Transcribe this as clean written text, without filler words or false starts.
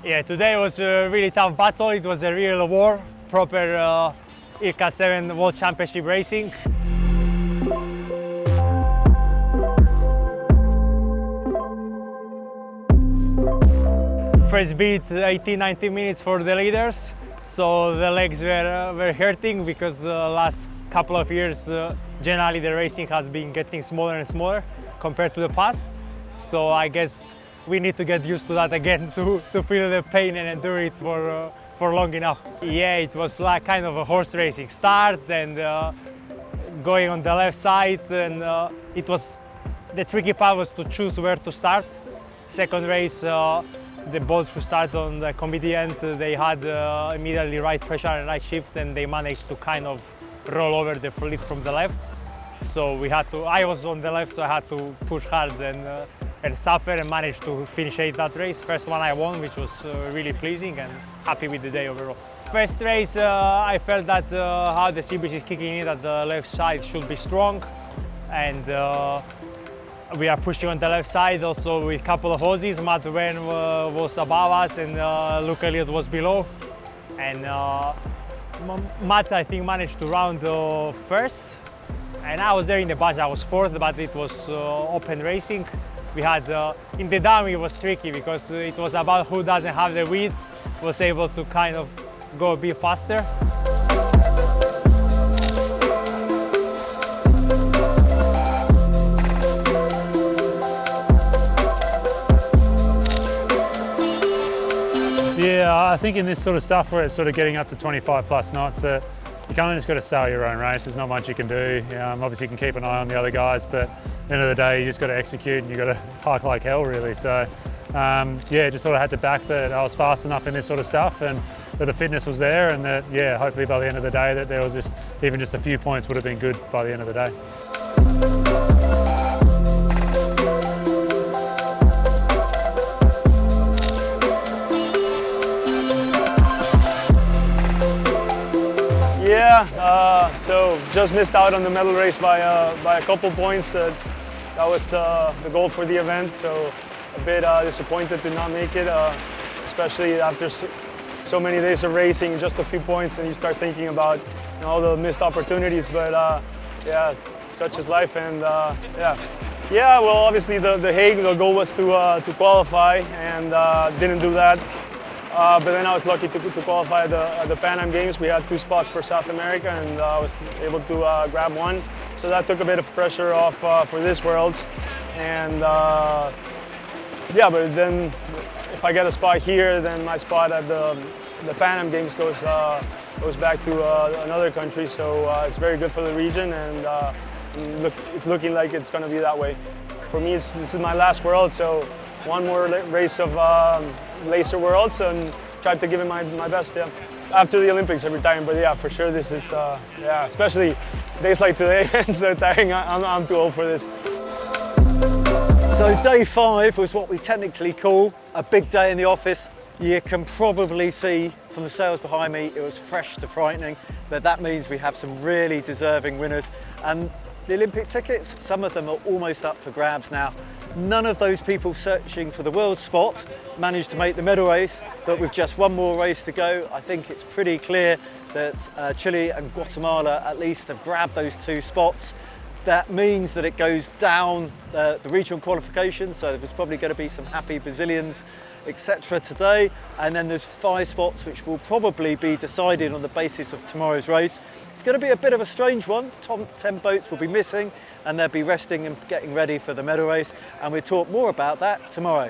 Yeah, today was a really tough battle. It was a real war, proper ILCA7 World Championship racing. First beat 18-19 minutes for the leaders, so the legs were hurting because the last couple of years generally the racing has been getting smaller and smaller compared to the past. So I guess we need to get used to that again to feel the pain and endure it for long enough. Yeah, it was like kind of a horse racing start and going on the left side, and it was the tricky part was to choose where to start. Second race, the boats who started on the committee end, they had immediately right pressure and right shift, and they managed to kind of roll over the fleet from the left. So we had to, I was on the left, so I had to push hard and suffer and managed to finish that race. First one I won, which was really pleasing, and happy with the day overall. First race, I felt that how the sea breeze is kicking in, that the left side should be strong, and we are pushing on the left side also with a couple of hoses. Matt Wern was above us and Luke Elliott was below. And Matt, I think, managed to round first. And I was there in the bunch. I was fourth, but it was open racing. We had, in the dam it was tricky because it was about who doesn't have the width, was able to kind of go a bit faster. Yeah, I think in this sort of stuff where it's sort of getting up to 25 plus knots, you kind of just got to sail your own race. There's not much you can do. Obviously you can keep an eye on the other guys, but at the end of the day, you just got to execute and you got to hike like hell, really. So yeah, just sort of had to back that I was fast enough in this sort of stuff, and that the fitness was there, and that, yeah, hopefully by the end of the day that there was just even just a few points would have been good by the end of the day. Yeah, so just missed out on the medal race by a couple points. That was the goal for the event, so a bit disappointed to not make it, especially after so many days of racing, just a few points, and you start thinking about all the missed opportunities. But yeah, such is life, and yeah. Well, obviously the Hague, the goal was to qualify, and didn't do that. But then I was lucky to qualify at the Pan Am Games. We had 2 spots for South America, and I was able to grab one. So that took a bit of pressure off for this Worlds. And yeah, but then if I get a spot here, then my spot at the Pan Am Games goes back to another country. So it's very good for the region, and it's looking like it's going to be that way. For me, this is my last World, so one more race of Laser Worlds, and tried to give it my best. Yeah, after the Olympics every time. But yeah, for sure this is yeah, especially days like today. It's so tiring. I'm too old for this. So day 5 was what we technically call a big day in the office. You can probably see from the sails behind me, it was fresh to frightening, but that means we have some really deserving winners. And the Olympic tickets, some of them are almost up for grabs now. None of those people searching for the world spot managed to make the medal race, but with just one more race to go, I think it's pretty clear that Chile and Guatemala at least have grabbed those 2 spots. That means that it goes down the regional qualifications, so there's probably going to be some happy Brazilians, etc. today, and then there's 5 spots which will probably be decided on the basis of tomorrow's race. It's going to be a bit of a strange one. 10 boats will be missing, and they'll be resting and getting ready for the medal race, and we'll talk more about that tomorrow.